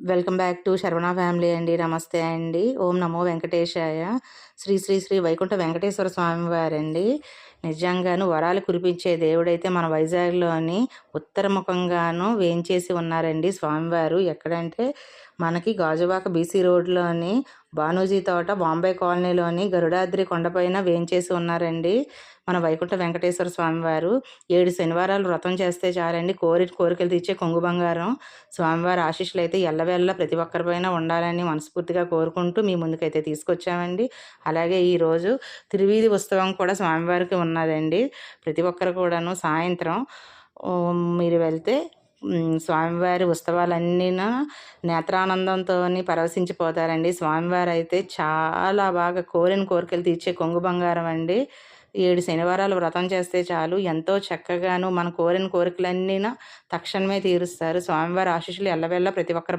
Welcome back to Saravana family అండి. నమస్తే అండి. ఓం నమో వెంకటేశాయ. శ్రీ శ్రీ శ్రీ వైకుంఠ వెంకటేశ్వర స్వామి వారండి. నిజంగాను వరాలు కురిపించే దేవుడైతే మన వైజాగ్లోని ఉత్తరముఖంగాను వేంచేసి ఉన్నారండి స్వామివారు. ఎక్కడంటే మనకి గాజువాక బీసీ రోడ్లోని బానూజీ తోట బాంబే కాలనీలోని గరుడాద్రి కొండపైన వేంచేసి ఉన్నారండి మన వైకుంఠ వెంకటేశ్వర స్వామివారు. 7 శనివారాలు వ్రతం చేస్తే చాలండి కోరికలు తీర్చే కొంగు బంగారం. స్వామివారి ఆశీస్సులు అయితే ఎల్లవేళలా ప్రతి ఒక్కరిపైన ఉండాలని మనస్ఫూర్తిగా కోరుకుంటూ మీ ముందుకైతే తీసుకొచ్చామండి. అలాగే ఈరోజు తిరువీధి ఉత్సవం కూడా స్వామివారికి ఉన్నదండి. ప్రతి ఒక్కరు కూడాను సాయంత్రం మీరు వెళ్తే స్వామివారి ఉత్సవాలన్నీ నేత్రానందంతో పరవశించిపోతారండి. స్వామివారు అయితే చాలా బాగా కోరికలు తీర్చే కొంగు బంగారం అండి. 7 శనివారాలు వ్రతం చేస్తే చాలు ఎంతో చక్కగాను మన కోరికలన్నీ తక్షణమే తీరుస్తారు. స్వామివారి ఆశీస్సులు ఎల్లవేళలా ప్రతి ఒక్కరిపై